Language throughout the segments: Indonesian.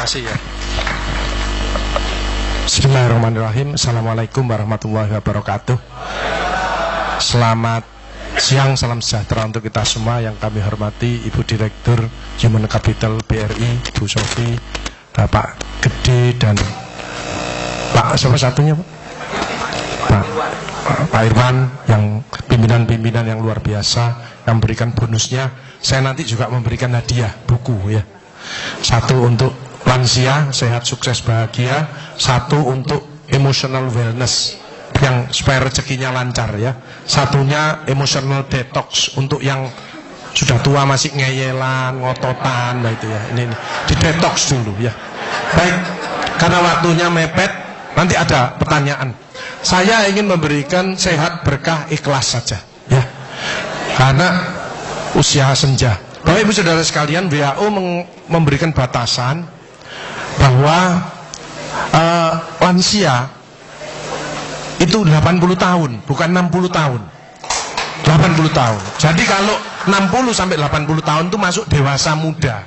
kasih ya. Bismillahirrahmanirrahim. Assalamualaikum warahmatullahi wabarakatuh. Selamat siang, salam sejahtera untuk kita semua. Yang kami hormati Ibu Direktur Human Capital BRI, Bu Sofi, Bapak Gede, dan Pak siapa satunya Pak Irwan, yang pimpinan-pimpinan yang luar biasa yang memberikan bonusnya. Saya nanti juga memberikan hadiah buku ya. Satu untuk lansia, sehat, sukses, bahagia. Satu untuk emotional wellness, yang supaya rezekinya lancar ya. Satunya emotional detox, untuk yang sudah tua masih ngeyelan, ngototan, nah itu ya. Ini di detox dulu ya. Baik, karena waktunya mepet, nanti ada pertanyaan. Saya ingin memberikan sehat, berkah, ikhlas saja ya. Karena usia senja. Bapak Ibu Saudara sekalian, WHO memberikan batasan bahwa lansia itu 80 tahun, bukan 60 tahun. 80 tahun. Jadi kalau 60 sampai 80 tahun itu masuk dewasa muda.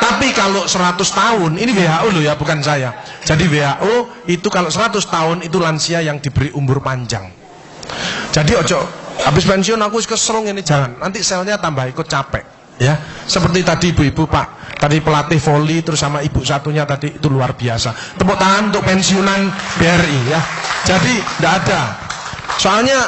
Tapi kalau 100 tahun, ini WHO loh ya, bukan saya. Jadi WHO itu kalau 100 tahun itu lansia yang diberi umur panjang. Jadi ojo habis pensiun aku keserung ini, jangan. Nanti selnya tambah ikut capek ya. Seperti tadi ibu-ibu Pak, tadi pelatih voli terus sama ibu satunya tadi, itu luar biasa. Tepuk tangan untuk pensiunan BRI ya. Jadi tidak ada. Soalnya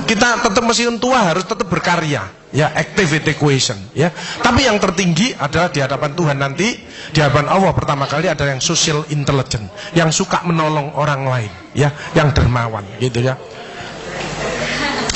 kita tetap mesin tua harus tetap berkarya ya, activity equation ya. Tapi yang tertinggi adalah di hadapan Tuhan nanti, di hadapan Allah pertama kali ada yang social intelligence, yang suka menolong orang lain ya, yang dermawan gitu ya.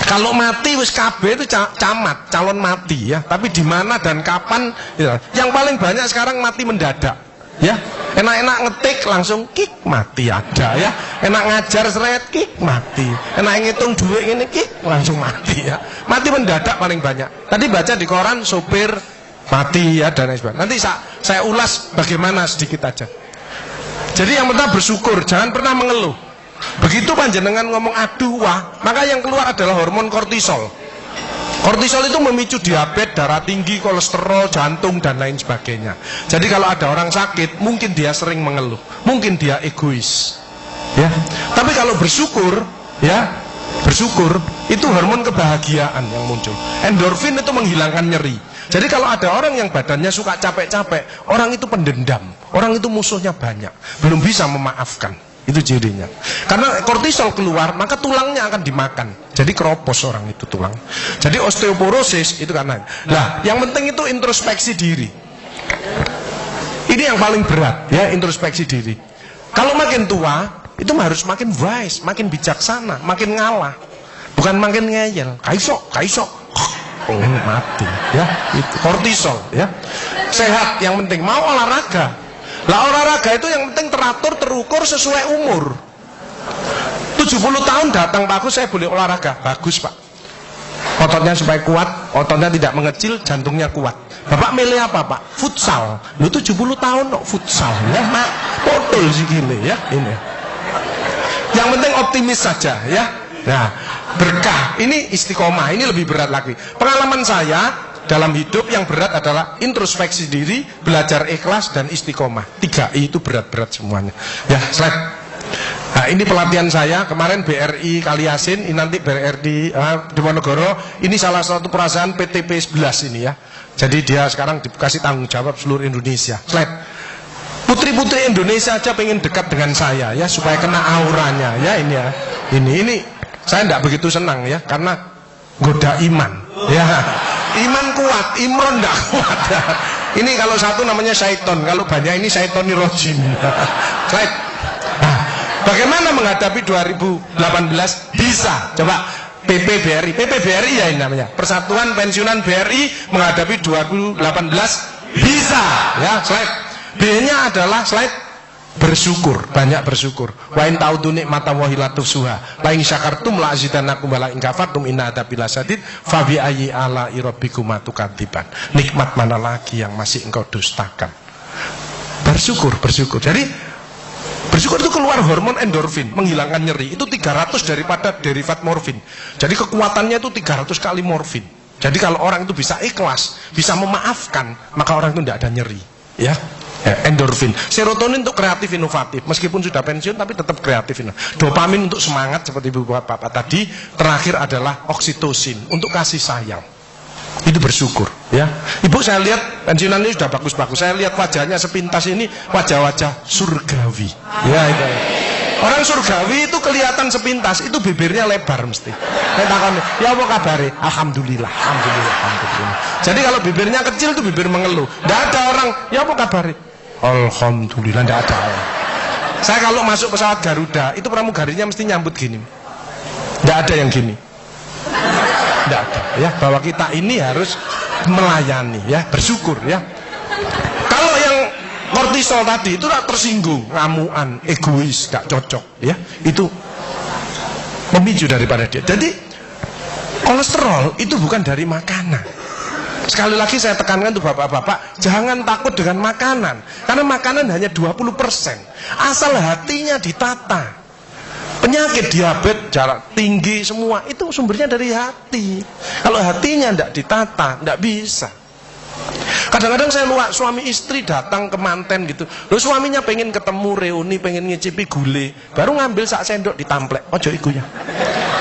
Kalau mati wis KB itu camat, calon mati ya. Tapi di mana dan kapan ya. Yang paling banyak sekarang mati mendadak ya. Enak-enak ngetik langsung kik mati ada ya. Enak ngajar seret kik mati. Enak ngitung duit ini kik langsung mati ya. Mati mendadak paling banyak. Tadi baca di koran sopir mati ya, dan lain sebagainya. Nanti saya ulas bagaimana sedikit aja. Jadi yang pertama bersyukur, jangan pernah mengeluh. Begitu panjenengan ngomong aduh wah, maka yang keluar adalah hormon kortisol. Kortisol itu memicu diabetes, darah tinggi, kolesterol, jantung, dan lain sebagainya. Jadi kalau ada orang sakit, mungkin dia sering mengeluh, mungkin dia egois ya. Tapi kalau bersyukur ya, bersyukur itu hormon kebahagiaan yang muncul. Endorfin itu menghilangkan nyeri. Jadi kalau ada orang yang badannya suka capek-capek, orang itu pendendam, orang itu musuhnya banyak, belum bisa memaafkan. Itu cirinya. Karena kortisol keluar, maka tulangnya akan dimakan. Jadi keropos orang itu tulang. Jadi osteoporosis itu karena. Nah, yang penting itu introspeksi diri. Ini yang paling berat ya, introspeksi diri. Kalau makin tua, itu harus makin wise, makin bijaksana, makin ngalah. Bukan makin ngeyel. Kaisok. Oh, mati ya. Itu kortisol ya. Sehat yang penting, mau olahraga. Lah olahraga itu yang penting teratur, terukur, sesuai umur. 70 tahun datang Pak Agus, saya boleh olahraga. Bagus Pak. Ototnya supaya kuat, ototnya tidak mengecil, jantungnya kuat. Bapak milih apa Pak? Futsal. Lu 70 tahun kok futsal ya, Mak. Potol sih gini ya, ini. Yang penting optimis saja ya. Nah, berkah ini istiqomah, ini lebih berat lagi. Pengalaman saya dalam hidup yang berat adalah introspeksi diri, belajar ikhlas, dan istiqomah. 3I itu berat-berat semuanya. Ya, slide. Nah, ini pelatihan saya kemarin BRI Kaliasin, ini nanti BRI Diponegoro. Ini salah satu perusahaan PTP 11 ini ya. Jadi dia sekarang dikasih tanggung jawab seluruh Indonesia. Slide. Putri-putri Indonesia aja pengen dekat dengan saya ya, supaya kena auranya ya, ini ya. Ini saya tidak begitu senang ya, karena goda iman ya. Iman kuat, Imron tidak kuat. Ini kalau satu namanya syaiton, kalau banyak ini syaitoni rojim. Slide. Nah, bagaimana menghadapi 2018? Bisa. Coba PPBRI ya ini namanya. Persatuan Pensiunan BRI menghadapi 2018 bisa. Ya, slide. B-nya adalah slide bersyukur, banyak bersyukur. Wa in ta'udu nikmatallahi la tuhsuha. La in syakartum la azidannakum wa la in kafartum inna adzabi lasyadid. Fa bi ayyi ala'i rabbikuma tukadziban. Nikmat mana lagi yang masih engkau dustakan? Bersyukur. Jadi bersyukur itu keluar hormon endorfin, menghilangkan nyeri. Itu 300 daripada derivat morfin. Jadi kekuatannya itu 300 kali morfin. Jadi kalau orang itu bisa ikhlas, bisa memaafkan, maka orang itu tidak ada nyeri. Ya, endorfin, serotonin untuk kreatif inovatif, meskipun sudah pensiun tapi tetap kreatif inovatif. Dopamin untuk semangat seperti ibu bapak tadi. Terakhir adalah oksitosin untuk kasih sayang. Itu bersyukur, ya. Ibu saya lihat pensiunan ini sudah bagus-bagus. Saya lihat wajahnya sepintas ini wajah-wajah surgawi. Ya, itu. Orang surgawi itu kelihatan sepintas, itu bibirnya lebar mesti. Saya takon, ya apa kabare? Alhamdulillah, alhamdulillah, alhamdulillah. Jadi kalau bibirnya kecil itu bibir mengeluh. Tidak ada orang, ya apa kabare? Alhamdulillah, tidak ada. Saya kalau masuk pesawat Garuda, itu pramugarinya mesti nyambut gini. Tidak ada yang gini. Tidak ada, ya. Bahwa kita ini harus melayani, ya, bersyukur, ya. Kalau yang kortisol tadi itu tersinggung, ngamuan, egois, gak cocok, ya. Itu memicu daripada dia. Jadi kolesterol itu bukan dari makanan. Sekali lagi saya tekankan untuk bapak-bapak, jangan takut dengan makanan, karena makanan hanya 20%. Asal hatinya ditata. Penyakit diabetes, jarak tinggi, semua itu sumbernya dari hati. Kalau hatinya tidak ditata, tidak bisa. Kadang-kadang saya luak suami istri datang ke manten gitu. Loh, suaminya pengen ketemu reuni, pengen ngicipi gule, baru ngambil sak sendok ditamplek. Ojo iku ya.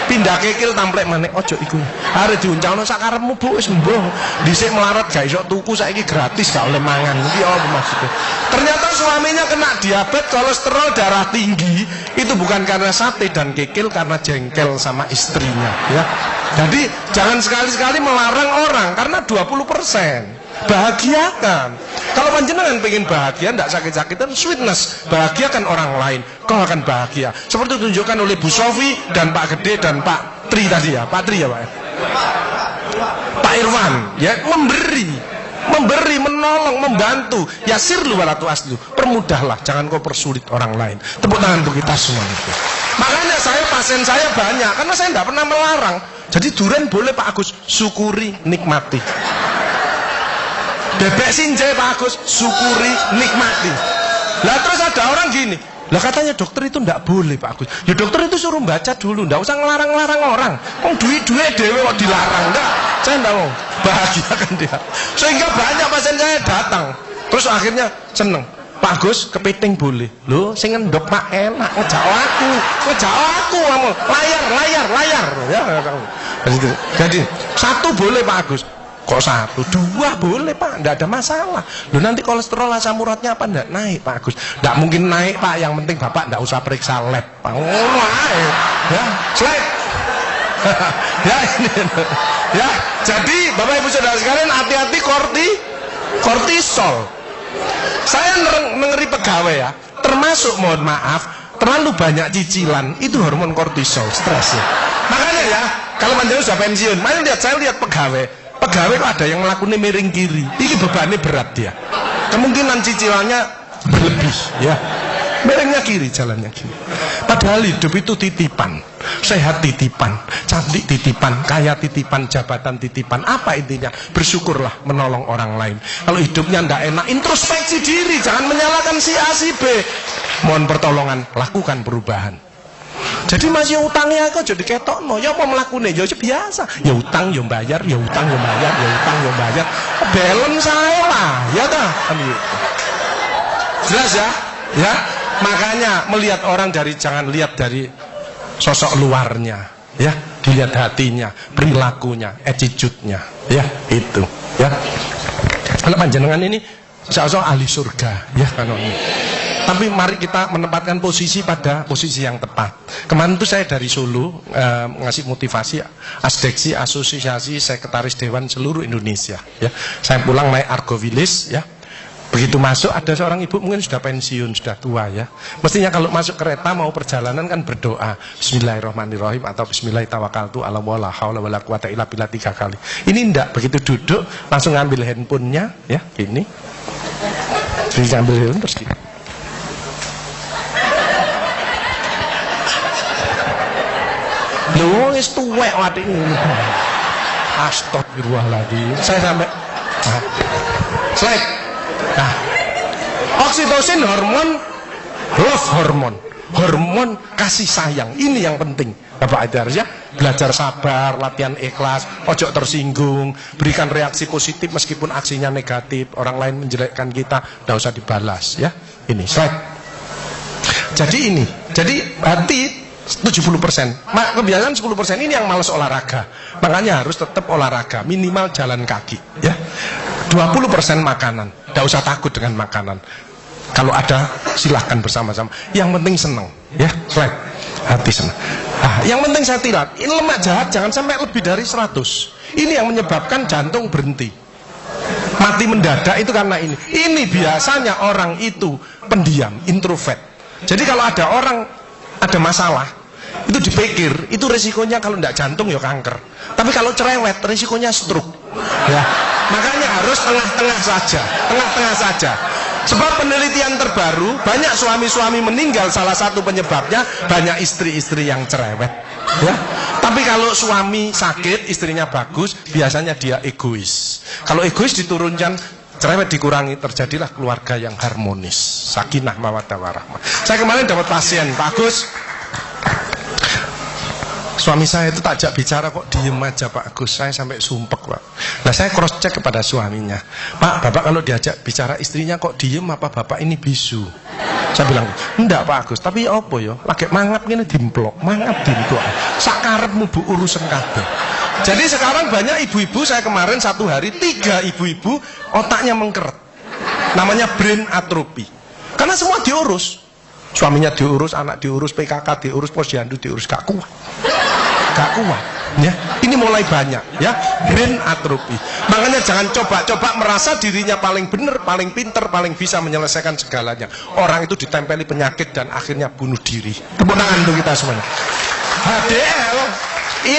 Pindah kekil tamplek maneh, ojo iku. Arep diuncalno sak karepmu Bu, wis mbuh. Dhisik melarat gak iso tuku, saiki gratis gak oleh mangan. Iki apa maksudnya? Ternyata suaminya kena diabetes, kolesterol, darah tinggi. Itu bukan karena sate dan kekil, karena jengkel sama istrinya, ya. Jadi jangan sekali-sekali melarang orang karena 20%. Bahagiakan. Kalau panjenengan pengen bahagia, tidak sakit-sakitan, sweetness, bahagiakan orang lain, kau akan bahagia. Seperti ditunjukkan oleh Bu Sofi dan Pak Gede dan Pak Tri tadi, ya. Pak Tri, ya Pak, ya? Pak Irwan, ya, memberi, menolong, membantu. Yasirlu walatu aslu, permudahlah, jangan kau persulit orang lain. Tepuk tangan untuk kita semua itu. Makanya pasien saya banyak, karena saya tidak pernah melarang. Jadi durian boleh Pak Agus, syukuri, nikmati. Bebek sinjai Pak Agus, syukuri, nikmati. Lah terus ada orang gini, lah katanya dokter itu ndak boleh Pak Agus. Ya dokter itu suruh baca dulu, ndak usah ngelarang-larang orang. Wong duit-duit dewe kok dilarang, ndak. Saya ndak mau, bahagiakan dia. Sehingga banyak pasien saya datang, terus akhirnya seneng. Pak Agus, kepiting boleh. Loh, sing ngendok Pak enak, ngejak aku kamu. Layar. Ya, jadi satu boleh Pak Agus. Kok satu, dua boleh Pak, tidak ada masalah. Loh, nanti kolesterol asam uratnya apa tidak naik Pak Agus? Tidak mungkin naik Pak, yang penting Bapak tidak usah periksa lab Pak. Ya, slide. Ya, ini. Ya, jadi Bapak Ibu Saudara sekalian, hati-hati kortisol. Saya ngeri pegawai, ya, termasuk mohon maaf, terlalu banyak cicilan, itu hormon kortisol, stres ya. Makanya ya, kalau manjang sudah pensiun, saya lihat pegawai kok ada yang melakukan miring kiri, ini bebannya berat dia, kemungkinan cicilannya berlebih, ya. Miringnya kiri, jalannya kiri. Padahal hidup itu titipan, sehat titipan, cantik titipan, kaya titipan, jabatan titipan. Apa intinya? Bersyukurlah, menolong orang lain. Kalau hidupnya tidak enak, introspeksi diri, jangan menyalahkan si A si B. Mohon pertolongan, lakukan perubahan. Jadi masih utangnya kok jadi ketokno, ya apa melakukannya, ya biasa, ya utang, ya bayar, ya utang, ya bayar, ya utang, ya bayar, balance saya lah, ya dah, jelas ya, ya. Makanya melihat orang jangan lihat dari sosok luarnya, ya, dilihat hatinya, perilakunya, attitude-nya, ya, itu, ya. Kalau panjenengan ini sosok ahli surga, ya kan ini. Tapi mari kita menempatkan posisi pada posisi yang tepat. Kemarin itu saya dari Solo ngasih motivasi asdeksi asosiasi sekretaris dewan seluruh Indonesia. Ya, saya pulang naik Argo Wilis, ya. Begitu masuk ada seorang ibu mungkin sudah pensiun, sudah tua, ya. Mestinya kalau masuk kereta mau perjalanan kan berdoa Bismillahirrahmanirrahim atau Bismillahirrahmanirrahim ala wala haula wala quwata illa billah 3 kali. Ini enggak, begitu duduk langsung ngambil handphonenya, ya, gini. Jadi ngambil handphone terus gini. Lho wis tuwek watik ngono. Astagfirullahaladzim. Saya sampai slide. Nah, oksitosin hormon love hormon. hormon kasih sayang. Ini yang penting Bapak Ibu harus ya belajar sabar, latihan ikhlas, ojo tersinggung, berikan reaksi positif meskipun aksinya negatif, orang lain menjelekkan kita, tidak usah dibalas ya. Ini slide. Jadi hati 70%, kebiasaan 10% ini yang malas olahraga. Makanya harus tetap olahraga, minimal jalan kaki ya. 20% makanan, tidak usah takut dengan makanan. Kalau ada silahkan bersama-sama. Yang penting senang ya, slide. Hati senang. Yang penting saya tilat, ini lemak jahat jangan sampai lebih dari 100. Ini yang menyebabkan jantung berhenti, mati mendadak itu karena ini. Ini biasanya orang itu pendiam, introvert. Jadi kalau ada orang ada masalah, itu dipikir, itu resikonya kalau tidak jantung ya kanker. Tapi kalau cerewet, resikonya stroke. Ya, makanya harus tengah-tengah saja. Sebab penelitian terbaru, banyak suami-suami meninggal, salah satu penyebabnya banyak istri-istri yang cerewet. Ya. Tapi kalau suami sakit, istrinya bagus, biasanya dia egois. Kalau egois diturunkan, cerewet dikurangi, terjadilah keluarga yang harmonis, sakinah mawaddah warahmah. Saya kemarin dapat pasien, Pak Agus. Suami saya itu tak ajak bicara kok diem aja Pak Agus, saya sampai sumpek Pak. Nah saya cross check kepada suaminya, Pak, Bapak kalau diajak bicara istrinya kok diem, apa Bapak ini bisu? Saya bilang, enggak Pak Agus, tapi ya apa ya, lagi mangap gini dimplok, sakarepmu bu urusan kabeh. Jadi sekarang banyak ibu-ibu, saya kemarin satu hari 3 ibu-ibu otaknya mengkeret, namanya brain atrophy, karena semua diurus. Suaminya diurus, anak diurus, PKK diurus, posyandu diurus, gak kuat ya. Ini mulai banyak ya, brain atrophy. Makanya jangan coba-coba merasa dirinya paling benar, paling pinter, paling bisa menyelesaikan segalanya. Orang itu ditempeli penyakit dan akhirnya bunuh diri. Tepuk tangan untuk kita semuanya. HDL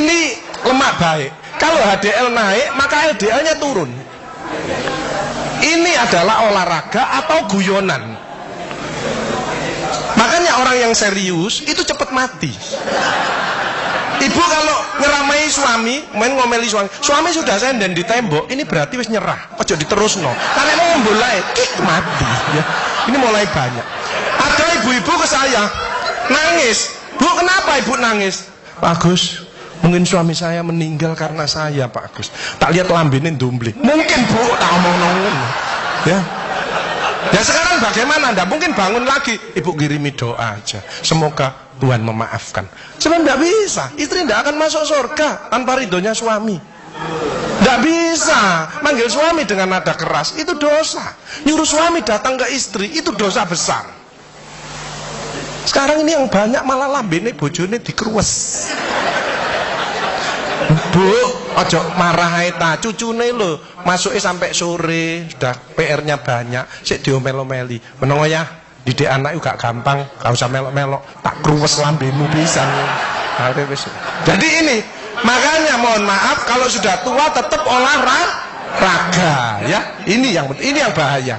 ini lemak baik. Kalau HDL naik, maka LDL-nya turun. Ini adalah olahraga atau guyonan. Makanya orang yang serius itu cepat mati. Ibu kalau ngeramai suami, main ngomeli suami sudah senden di tembok, ini berarti wis nyerah. Ojo diterusno. Karena mau membolai, mati ya. Ini mulai banyak. Ada ibu-ibu ke saya nangis, Bu kenapa ibu nangis? Pak Agus, mungkin suami saya meninggal karena saya Pak Agus. Tak lihat lambene ndumblik. Mungkin Bu, tak omong-omong ya. Ya sekarang bagaimana? Nggak mungkin bangun lagi. Ibu kirimi doa aja, semoga Tuhan memaafkan. Sebab nggak bisa, istri nggak akan masuk surga tanpa ridhonya suami. Nggak bisa manggil suami dengan nada keras, itu dosa. Nyuruh suami datang ke istri, itu dosa besar. Sekarang ini yang banyak malah lambene bojone dikruwes. Bu, ojo marah ta, cucune lho, masuke sampai sore, sudah PR-nya banyak, sik diomel-omeli. Menengo ya, didik anak gak gampang, gak usah melok-melok, tak kruwes lambemu pisan. Jadi ini, makanya mohon maaf kalau sudah tua tetap olahraga ya. Ini yang bahaya.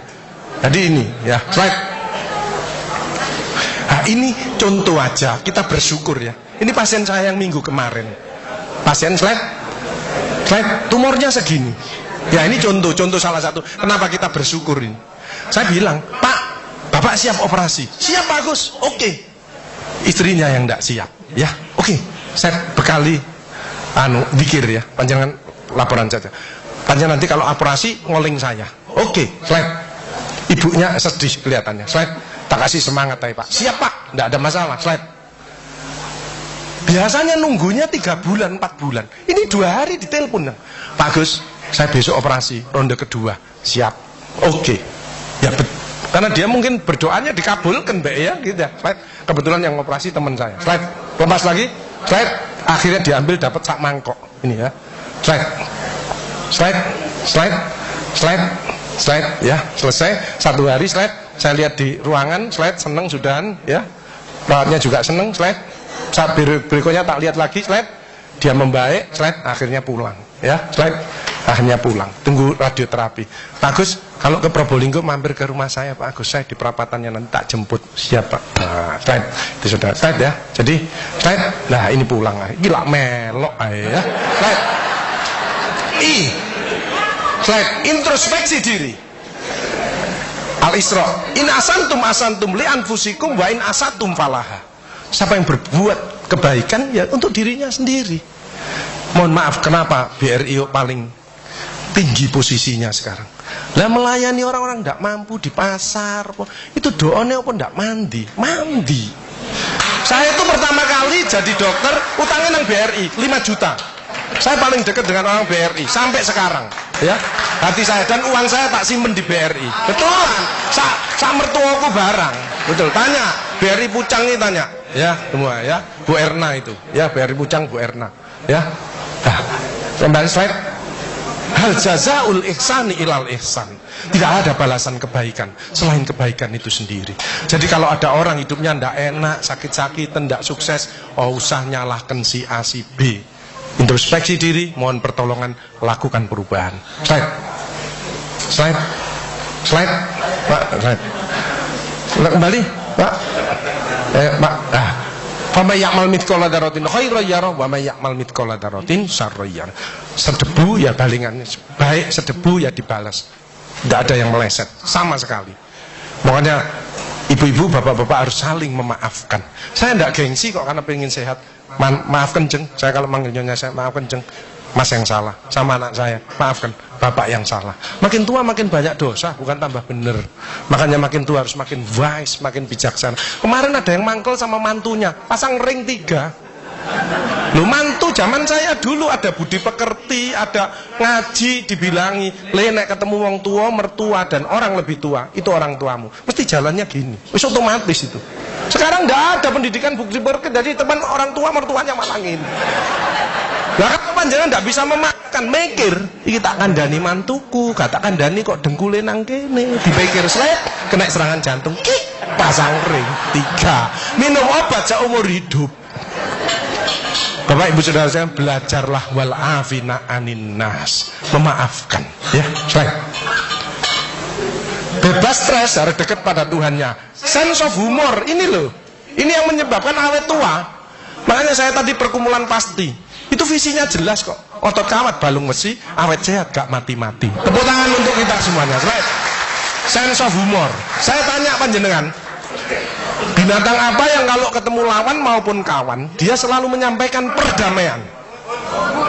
Jadi ini ya, slide. Nah, ini contoh aja, kita bersyukur ya. Ini pasien saya yang minggu kemarin. Pasien slide, tumornya segini. Ya ini contoh salah satu. Kenapa kita bersyukur ini? Saya bilang, Pak, Bapak siap operasi? Siap bagus, oke. Istrinya yang tidak siap, ya, oke. Saya bekali, dikir ya, panjangan laporan saja. Panjangan nanti kalau operasi ngoling saya, oke. Slide. Ibunya sedih kelihatannya. Slide. Tak kasih semangat aja Pak. Siap Pak, tidak ada masalah. Slide. Biasanya nunggunya 3 bulan, 4 bulan. Ini 2 hari ditelepon. Pak Gus, saya besok operasi ronde kedua. Siap. Oke. Ya karena dia mungkin berdoanya dikabulkan Mbak ya gitu ya. Slide. Kebetulan yang operasi teman saya. Slide. Lepas lagi. Slide. Akhirnya diambil dapat sak mangkok. Ini ya. Slide ya. Selesai 1 hari slide. Saya lihat di ruangan slide, seneng sudahan ya. Perawatnya juga seneng slide. Saat berikutnya tak lihat lagi slide, dia membaik slide, akhirnya pulang ya. Slide, akhirnya pulang, tunggu radioterapi. Pak Agus, kalau ke Probolinggo mampir ke rumah saya Pak Agus, saya di perapatannya nanti tak jemput. Siap Pak. Nah, slide, itu sudah slide ya. Jadi slide, nah ini pulang, gila melok ya. Slide, slide, introspeksi diri. Al-Isra, in asantum li anfusikum wa in asatum falaha. Siapa yang berbuat kebaikan ya untuk dirinya sendiri. Mohon maaf, kenapa BRI paling tinggi posisinya sekarang? Lah melayani orang-orang tidak mampu di pasar, itu doanya apa tidak mandi. Saya itu pertama kali jadi dokter utangnya nang BRI 5 juta. Saya paling dekat dengan orang BRI sampai sekarang, ya. Hati saya dan uang saya tak simpen di BRI. Betul kan? Sa mertuaku barang. Betul. Tanya BRI Pucang ini, tanya, ya semua ya. Bu Erna itu, ya BRI Pucang Bu Erna, ya. Nah, kembali slide. Hal jazaul ihsani ilal ihsan. Tidak ada balasan kebaikan selain kebaikan itu sendiri. Jadi kalau ada orang hidupnya tidak enak, sakit-sakitan, tidak sukses, usah nyalahkan si A si B. Introspeksi diri, mohon pertolongan, lakukan perubahan. Slide. Pak, slide. Kembali, Pak. Pak. Fama ya'mal mithqala dzarratin khairan yarah wa may ya'mal mithqala dzarratin syarran yarah. Sedebu ya balingannya, baik sedebu ya dibalas. Tidak ada yang meleset sama sekali. Makanya ibu-ibu, bapak-bapak harus saling memaafkan. Saya tidak gengsi kok karena pengen sehat. Maafkan jeng, saya kalau manggil nyonya saya maafkan jeng, mas yang salah, sama anak saya maafkan, bapak yang salah. Makin tua makin banyak dosa, bukan tambah bener. Makanya makin tua harus makin wise, makin bijaksana. Kemarin ada yang mangkel sama mantunya, pasang ring 3. Lu mantu zaman saya dulu ada budi pekerti, ada ngaji, dibilangi, nek ketemu wong tua, mertua dan orang lebih tua, itu orang tuamu. Mesti jalannya gini, wis otomatis itu. Sekarang enggak ada pendidikan budi pekerti, jadi teman orang tua mertuanya malangin. Lah kan panjenengan enggak bisa memakan, mikir, iki tak kandhani mantuku, gak tak kandhani kok dengkule nang kene, dipikir slek, kena serangan jantung, pasang ring 3. Minum obat seumur hidup. Bapak Ibu Saudara saya, belajarlah wal afina anin nas, memaafkan, ya. Slide. Bebas stres, harus dekat pada Tuhannya. Sense of humor, ini loh, ini yang menyebabkan awet tua. Makanya saya tadi perkumpulan pasti, itu visinya jelas kok. Otot kawat balung besi, awet sehat gak mati-mati. Tepuk tangan untuk kita semuanya. Slide. Sense of humor. Saya tanya panjenengan, binatang apa yang kalau ketemu lawan maupun kawan dia selalu menyampaikan perdamaian?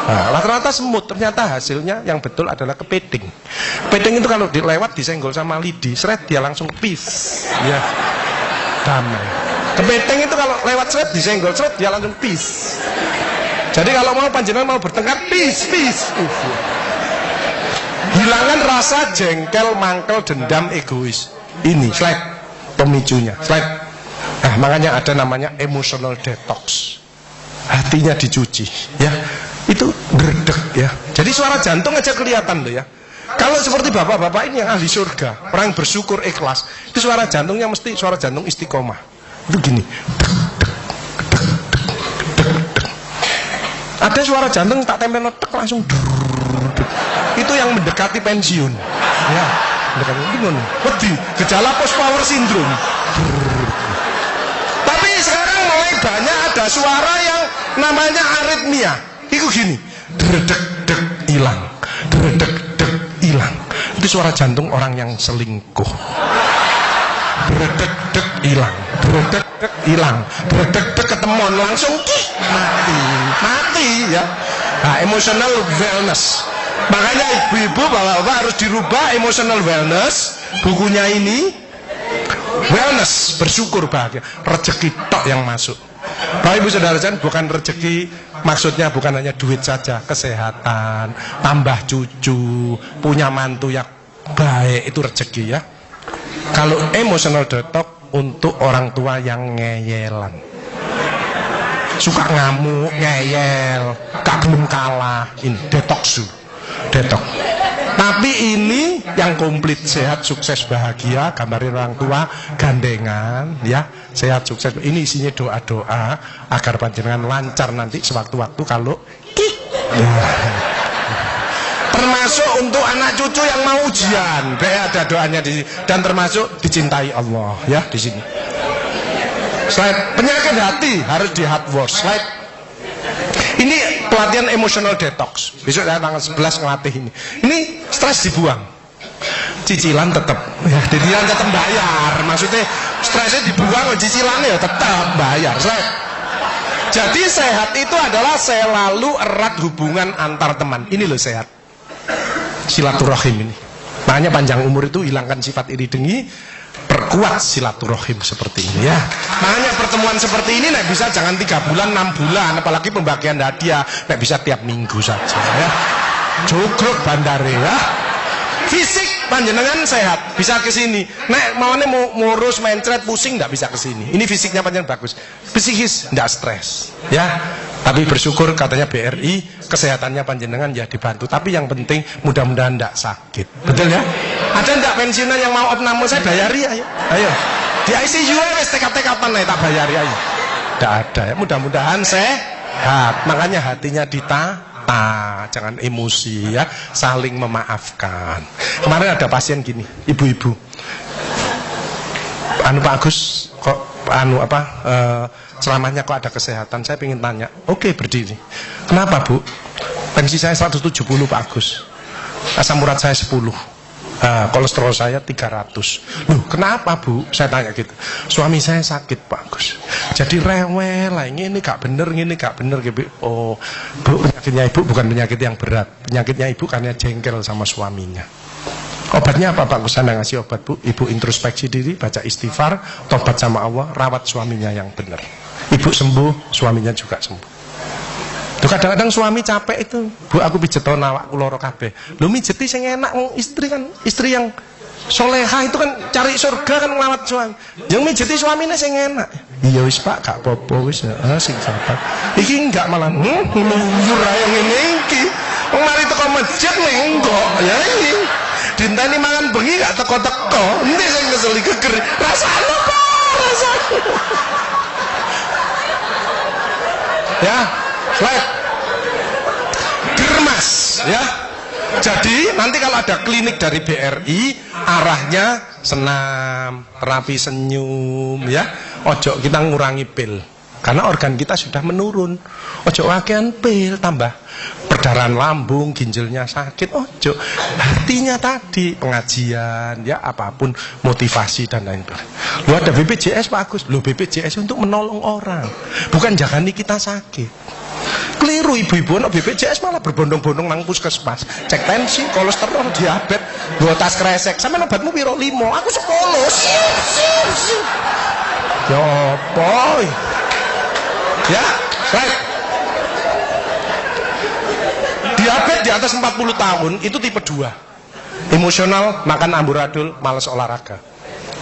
Nah, rata-rata semut. Ternyata hasilnya yang betul adalah kepiting. Kepiting itu kalau dilewat disenggol sama lidi, seret dia langsung peace, ya, damai. Kepiting itu kalau lewat seret disenggol seret dia langsung peace. Jadi kalau mau panjenengan mau bertengkar, peace. Hilangkan rasa jengkel, mangkel, dendam, egois. Ini slide pemicunya. Slide. Nah, makanya ada namanya emotional detox. Hatinya dicuci, ya. Itu berdek, ya. Jadi suara jantung aja kelihatan loh, ya. Kalau seperti bapak-bapak ini yang ahli surga, orang yang bersyukur ikhlas, itu suara jantungnya mesti suara jantung istiqomah. Itu gini. Ada suara jantung tak tempel tek langsung. Itu yang mendekati pensiun. Ya, mendekati bingung. Wedi, gejala post power syndrome. Tapi sekarang mulai banyak ada suara yang namanya aritmia. Itu gini, dredek-dek hilang, dredek-dek hilang. Itu suara jantung orang yang selingkuh. Dredek-dek hilang, dredek-dek hilang, dredek-dek ketemuan langsung mati, ya. Nah, emotional wellness. Makanya ibu-ibu, bapak-bapak harus dirubah emotional wellness. Bukunya ini wellness, bersyukur bahagia, rezeki tok yang masuk. Bapak Ibu Saudara sekalian, bukan rezeki maksudnya bukan hanya duit saja, kesehatan, tambah cucu, punya mantu yang baik, itu rezeki, ya. Kalau emotional detox untuk orang tua yang ngeyelan, suka ngamuk, ngeyel, gak belum kalah, ini detox. Tapi ini yang komplit, sehat, sukses, bahagia, gambarin orang tua, gandengan, ya, sehat, sukses. Ini isinya doa-doa agar panjenengan lancar nanti sewaktu-waktu kalau termasuk untuk anak cucu yang mau ujian, ada doanya di sini, dan termasuk dicintai Allah, ya, di sini. Slide penyakit hati harus di hard work. Slide. Ini pelatihan emotional detox. Besok saya tanggal 11 ngelatih ini. Ini stres dibuang. cicilan tetap ya, cicilan tetap bayar, maksudnya stresnya dibuang, cicilannya ya tetap bayar. Jadi sehat itu adalah selalu erat hubungan antar teman. Ini loh sehat, silaturahim ini. Makanya panjang umur itu hilangkan sifat iri dengki, perkuat silaturahim seperti ini ya. Makanya pertemuan seperti ini nek bisa jangan 3 bulan 6 bulan, apalagi pembagian hadiah nek bisa tiap minggu saja ya. Cukup bandare ya. Fisik panjenengan sehat, bisa ke sini. Nek maunya mau ngurus mencret pusing nggak bisa ke sini. Ini fisiknya panjenengan bagus. Psikis nggak stres ya. Tapi bersyukur katanya BRI kesehatannya panjenengan ya dibantu. Tapi yang penting mudah-mudahan nggak sakit. Betul ya? Ada nggak pensiunan yang mau opname saya bayari ayo. Ayo. Di ICU wes kapan nih tak bayari ayo. Nggak ada ya. Mudah-mudahan sehat. Makanya hatinya jangan emosi ya, saling memaafkan. Kemarin ada pasien gini, ibu-ibu, Pak Agus kok selamanya kok ada kesehatan, saya ingin tanya. Oke, berdiri. Kenapa Bu? Tensi saya 170 Pak Agus, asam urat saya 10, kolesterol saya 300. Loh kenapa Bu? Saya tanya gitu. Suami saya sakit Pak Agus, jadi rewel lah, ini gak bener gitu. Oh Bu, penyakitnya ibu bukan penyakit yang berat, penyakitnya ibu karena jengkel sama suaminya. Obatnya apa Pak Agus? Saya ngasih obat Bu, ibu introspeksi diri, baca istighfar, tobat sama Allah, rawat suaminya yang benar. Ibu sembuh, suaminya juga sembuh. Tuh kadang-kadang suami capek itu, Bu aku pijeton awakku loro kabeh. Lho mijeti sing enak, istri yang soleha itu kan cari surga kan ngelawat suami. Yang mijeti suaminya sing enak. Iya wis Pak, gak apa-apa wis. Sing sabar. Iki enggak malah ngluyur ae ngene iki. Wong mari teko masjid enggak ya iki. Dinteni mangan bengi gak teko-teko. Endi sing ngeseli geger. Rasane Pak, rasane. Ya, slide. Germas ya. Jadi nanti kalau ada klinik dari BRI arahnya senam, terapi senyum ya. Ojo kita ngurangi pil karena organ kita sudah menurun. Ojo wakian pil tambah perdarahan lambung, ginjalnya sakit. Ojo, hatinya tadi pengajian ya, apapun motivasi dan lain-lain. Lu ada BPJS Pak Agus. Lu BPJS untuk menolong orang, bukan jagani kita sakit. Keliru ibu-ibu nak BPJS malah berbondong-bondong nang puskesmas, cek tensi, kolesterol, diabetes, dua tas kresek. Sampe obatmu piro 5, aku 10. Ya boy. Ya, baik. Diabetes di atas 40 tahun itu tipe 2. Emosional, makan amburadul, malas olahraga.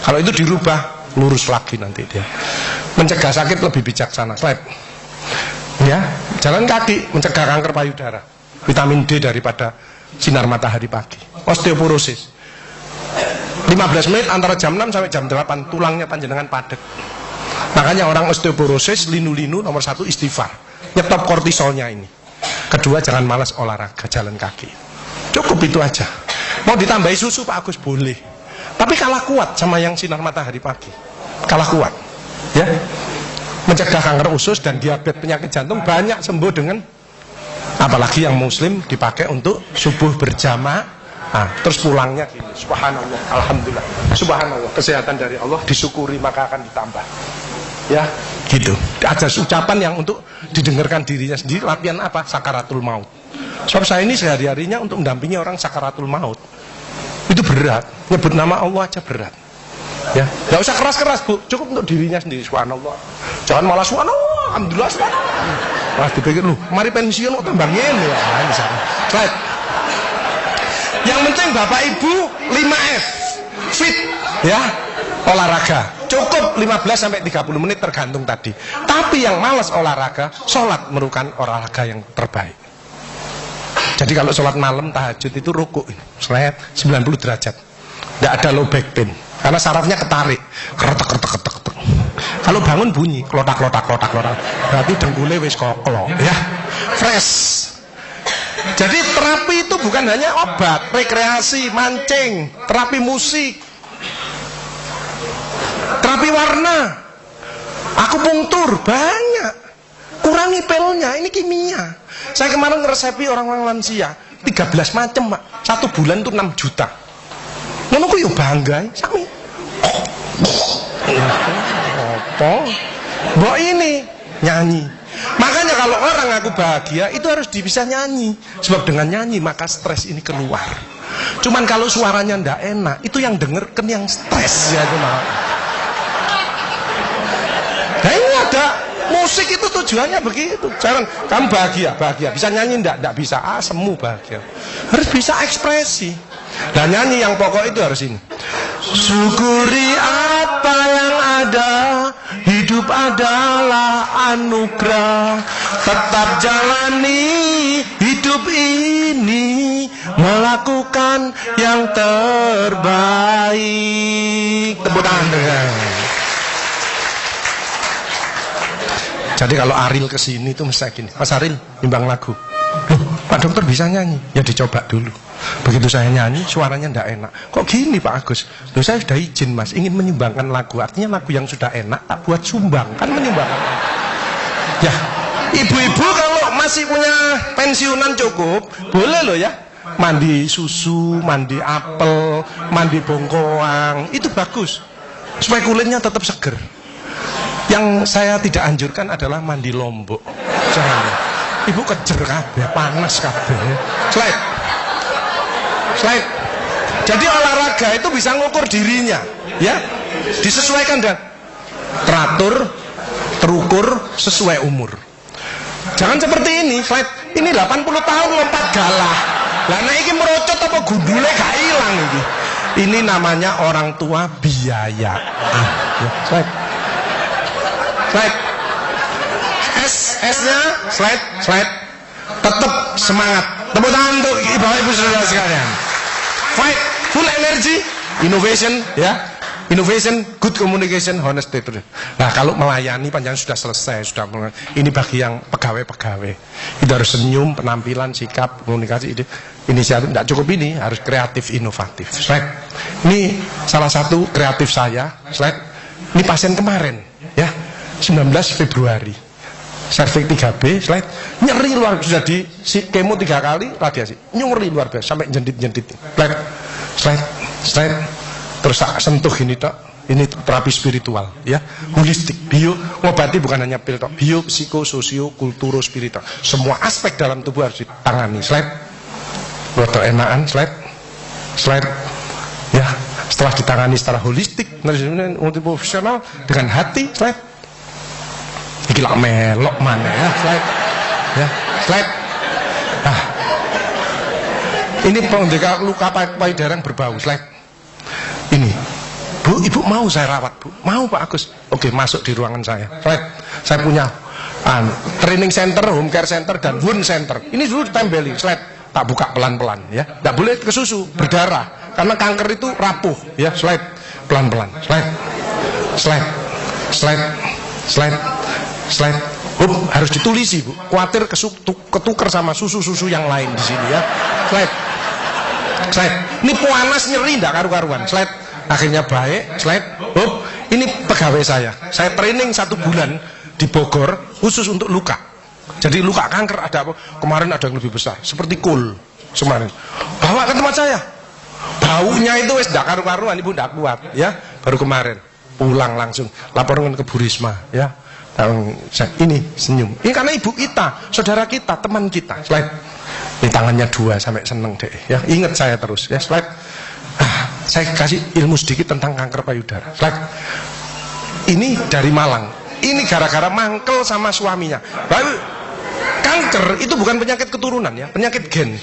Kalau itu dirubah, lurus lagi nanti dia. Mencegah sakit lebih bijaksana. Slide. Ya, jalan kaki mencegah kanker payudara, vitamin D daripada sinar matahari pagi. Osteoporosis 15 menit antara jam 6 sampai jam 8 tulangnya panjenengan padat. Makanya orang osteoporosis linu-linu nomor 1 istighfar, nyetop kortisolnya ini. Kedua jangan malas olahraga, jalan kaki. Cukup itu aja. Mau ditambahi susu Pak Agus boleh, tapi kalah kuat sama yang sinar matahari pagi. Kalah kuat ya. Mencegah kanker usus dan diabetes, penyakit jantung banyak sembuh dengan, apalagi yang muslim dipakai untuk subuh berjamaah. Terus pulangnya gini, subhanallah, alhamdulillah, subhanallah, kesehatan dari Allah, disyukuri maka akan ditambah. Ya, gitu. Ada ucapan yang untuk didengarkan dirinya sendiri. Latihan apa? Sakaratul maut. Sebab saya ini sehari-harinya untuk mendampingi orang sakaratul maut. Itu berat. Nyebut nama Allah aja berat. Ya, nggak usah keras-keras Bu, cukup untuk dirinya sendiri. Subhanallah, jangan malah subhanallah, alhamdulillah, subhanallah. Wah, dipikir lu, mari pensiun kok tambah ngene ya. Misalnya. Slide. Yang penting Bapak Ibu 5F, fit, ya, olahraga. Cukup 15 sampai 30 menit tergantung tadi. Tapi yang malas olahraga, sholat merupakan olahraga yang terbaik. Jadi kalau sholat malam tahajud itu rukuk, slide 90 derajat, nggak ada low back pain. Karena sarafnya ketarik, keretek. Kalau bangun bunyi, klotak. Berarti dengkule wis koklo, ya, fresh. Jadi terapi itu bukan hanya obat, rekreasi, mancing, terapi musik, terapi warna, akupunktur, banyak. Kurangi pilnya, ini kimia. Saya kemarin ngeresepi orang-orang lansia, 13 macam Pak. 1 bulan itu 6 juta. Ngono ku yo bangga sami. Apa? Mbok ini nyanyi. Makanya kalau orang aku bahagia itu harus bisa nyanyi. Sebab dengan nyanyi maka stres ini keluar. Cuman kalau suaranya ndak enak, itu yang denger kan yang stres ya itu malah. Nah ini ada musik itu tujuannya begitu. Jangan kamu bahagia bisa nyanyi ndak bisa, semu bahagia. Harus bisa ekspresi. Dan nyanyi yang pokok itu harus ini. Syukuri apa yang ada, hidup adalah anugerah. Tetap jalani hidup ini, melakukan yang terbaik. Tepuk tangan dengan. Jadi kalau Aril kesini itu mesti gini, Mas Aril nimbang lagu. Loh, Pak Dokter bisa nyanyi? Ya dicoba dulu. Begitu saya nyanyi, suaranya ndak enak. Kok gini Pak Agus? Loh saya sudah izin Mas, ingin menyumbangkan lagu. Artinya lagu yang sudah enak, tak buat sumbang. Kan menyumbangkan. Ya, ibu-ibu kalau masih punya pensiunan cukup, boleh loh ya. Mandi susu, mandi apel, mandi bongkoang. Itu bagus. Supaya kulitnya tetap seger. Yang saya tidak anjurkan adalah mandi lombok. Jangan ya. Ibu kejer kabeh, panas kabeh. Slide. Jadi olahraga itu bisa ngukur dirinya, ya. Disesuaikan dan teratur, terukur sesuai umur. Jangan seperti ini, slide. Ini 80 tahun lompat galah. Lah nek iki merocot apa gundule gak ilang iki. Ini namanya orang tua biaya. Ya, slide. S-nya slide. Tetap semangat. Tepuk tangan untuk ibu-ibu saudara sekalian. Fight, full energy, innovation, ya. Innovation, good communication, honest truth. Nah, kalau melayani panjang sudah selesai, ini bagi yang pegawai-pegawai. Itu harus senyum, penampilan, sikap, komunikasi, inisiatif. Tidak cukup ini, harus kreatif, inovatif. Slide. Ini salah satu kreatif saya. Slide. Ini pasien kemarin, ya. 19 Februari. Serviks 3B, slide. Nyeri luar biasa, sudah di kemo 3 kali radiasi. Nyeri luar biasa sampai jendit-jendit. Slide. Terus tak sentuh ini tok. Ini terapi spiritual, ya. Holistik, bio, ngobati bukan hanya pil tok. Bio, psiko, sosio, kulturo, spiritual. Semua aspek dalam tubuh harus ditangani. Slide. Roto enakan, slide. Ya, setelah ditangani secara holistik, multiprofesional dengan hati, slide. Gila melok mana ya, slide. Ini pengendalian luka payudara yang berbau, slide. Ini, Bu, Ibu mau saya rawat, Bu? Mau Pak Agus? Oke, masuk di ruangan saya, slide. Saya punya training center, home care center, dan wound center. Ini dulu ditempeli, slide. Tak buka pelan-pelan, ya. Tidak boleh ke susu, berdarah. Karena kanker itu rapuh, ya, slide. Pelan-pelan, slide. Harus ditulisi, Bu. Khawatir ketuker sama susu-susu yang lain di sini, ya. Slide. Ini panas nyeri enggak karu-karuan. Slide. Akhirnya baik, slide. Ini pegawai saya. Saya training 1 bulan di Bogor khusus untuk luka. Jadi luka kanker ada apa? Kemarin ada yang lebih besar, seperti kul kemarin. Bawa ke tempat saya. Baunya itu wis enggak karu-karuan, Ibu enggak kuat, ya. Baru kemarin pulang langsung laporan ke Bu Risma, ya. Ini senyum. Ini karena ibu kita, saudara kita, teman kita. Slide. Ini tangannya 2 sampai seneng deh. Ya, ingat saya terus. Ya, slide. Saya kasih ilmu sedikit tentang kanker payudara. Slide. Ini dari Malang. Ini gara-gara mangkel sama suaminya. Lalu kanker itu bukan penyakit keturunan, ya, penyakit gen.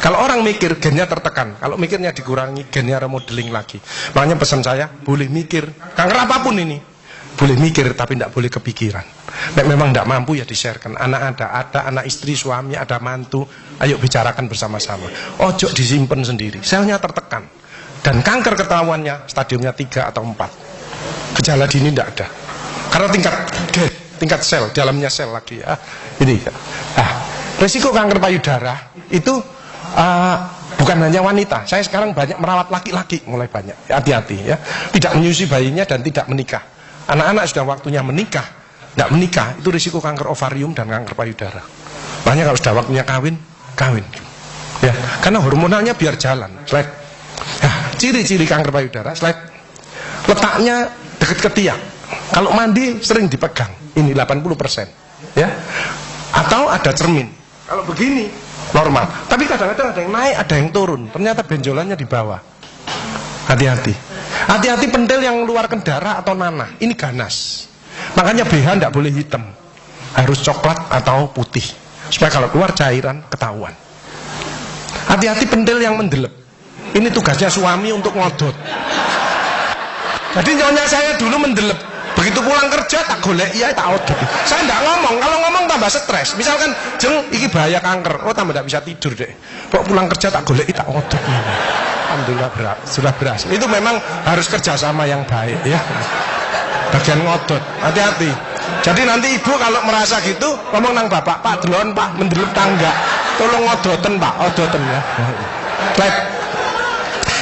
Kalau orang mikir gennya tertekan, kalau mikirnya dikurangi gennya remodeling lagi. Makanya pesan saya, boleh mikir kanker apapun ini. Boleh mikir tapi tidak boleh kepikiran. Nek memang tidak mampu ya di-sharekan. Anak ada anak istri, suami, ada mantu. Ayo bicarakan bersama-sama. Ojo disimpan sendiri. Selnya tertekan. Dan kanker ketahuannya stadiumnya 3 atau 4. Gejala dini tidak ada. Karena tingkat sel, dalamnya sel lagi, ya. Ini. Resiko kanker payudara itu bukan hanya wanita. Saya sekarang banyak merawat laki-laki, mulai banyak. Hati-hati, ya. Tidak menyusui bayinya dan tidak menikah. Anak-anak sudah waktunya menikah, tidak menikah, itu risiko kanker ovarium dan kanker payudara. Makanya kalau sudah waktunya kawin. Ya, karena hormonalnya biar jalan. Slide. ciri-ciri kanker payudara, slide. Letaknya dekat ke tiang. Kalau mandi sering dipegang. Ini 80%, ya. Atau ada cermin. Kalau begini normal. Tapi kadang-kadang ada yang naik, ada yang turun. Ternyata benjolannya di bawah. Hati-hati. Hati-hati pentil yang mengeluarkan darah atau nanah. Ini ganas. Makanya BH tidak boleh hitam. Harus coklat atau putih. Supaya kalau keluar cairan ketahuan. Hati-hati pentil yang mendelep. Ini tugasnya suami untuk ngodot. Jadi nyonya saya dulu mendelep. Begitu pulang kerja tak golek, iya tak odot. Saya tidak ngomong, kalau ngomong tambah stres. Misalkan, jeng, iki bahaya kanker. Oh tambah tidak bisa tidur deh. Pok pulang kerja tak golek, tak odot. Alhamdulillah sudah berhasil. Itu memang harus kerjasama yang baik ya. Bagian ngodot, hati-hati. Jadi nanti ibu kalau merasa gitu, ngomong nang bapak, Pak delon Pak mendelep tangga. Tolong ngodoten Pak, odoten ya. Slide.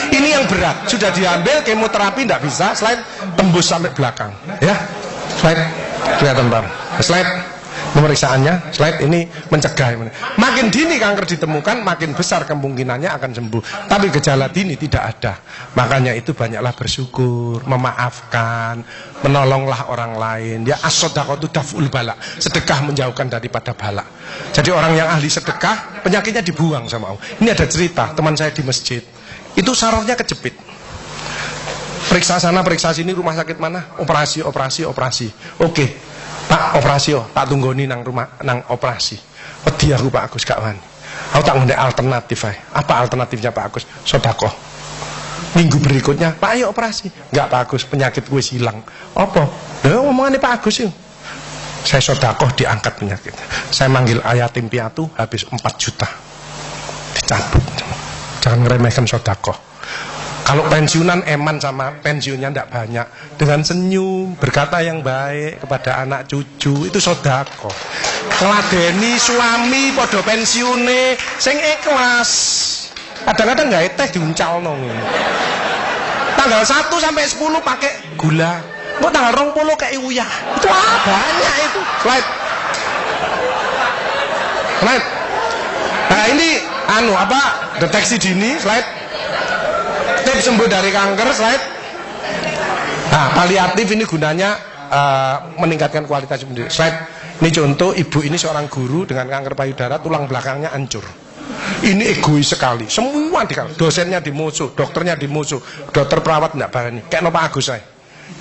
Ini yang berat, sudah diambil kemoterapi tidak bisa, slide tembus sampai belakang, ya. Slide, kelihatan Pak. Slide, pemeriksaannya, slide ini mencegah. Makin dini kanker ditemukan, makin besar kemungkinannya akan sembuh. Tapi gejala dini tidak ada. Makanya itu banyaklah bersyukur, memaafkan, menolonglah orang lain. Ya as-shadaqatu daf'ul bala, sedekah menjauhkan daripada bala. Jadi orang yang ahli sedekah, penyakitnya dibuang sama Allah. Ini ada cerita, teman saya di masjid. Itu sarafnya kejepit. Periksa sana, periksa sini, rumah sakit mana? Operasi. Oke, Pak, operasi, tak tunggoni nang rumah, nang operasi. Wedi aku Pak Agus gak wani. Aku tak ngundek alternatif. Apa alternatifnya Pak Agus? Sedekah. Minggu berikutnya, Pak ayo operasi. Enggak Pak Agus, penyakit gue hilang. Apa? Lah ngomongannya Pak Agus yuk. Saya sedekah diangkat penyakitnya. Saya manggil yatim piatu habis 4 juta. Dicabut. Jangan ngeremehkan sedekah. Kalau pensiunan eman sama pensiunnya tidak banyak. Dengan senyum, berkata yang baik kepada anak cucu, itu sedekah. Ngeladeni suami podo pensiune sing ikhlas. Kadang-kadang nggak teh diuncalno. Tanggal 1 sampai 10 pakai gula. Kok tanggal 20 kayak uyah. Itu banyak itu. Slide. Nah ini deteksi dini, slide. Tips sembuh dari kanker, slide. Nah, paliatif ini gunanya meningkatkan kualitas hidup. Slide. Ini contoh, ibu ini seorang guru dengan kanker payudara, tulang belakangnya hancur. Ini egois sekali. Semua dosennya dimusuh, dokternya dimusuh, dokter perawat tidak berani. Kayak Pak Agus saya.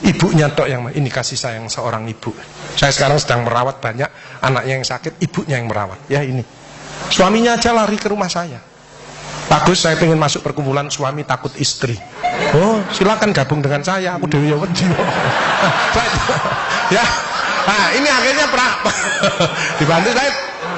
Ibunya tok yang ini kasih sayang seorang ibu. Saya sekarang sedang merawat banyak anaknya yang sakit, ibunya yang merawat. Ya ini. Suaminya aja lari ke rumah saya. Bagus, saya pengen masuk perkumpulan suami takut istri. Oh, silakan gabung dengan saya. Aku dewi wedi. Ya. Nah, ini akhirnya dibantu saya.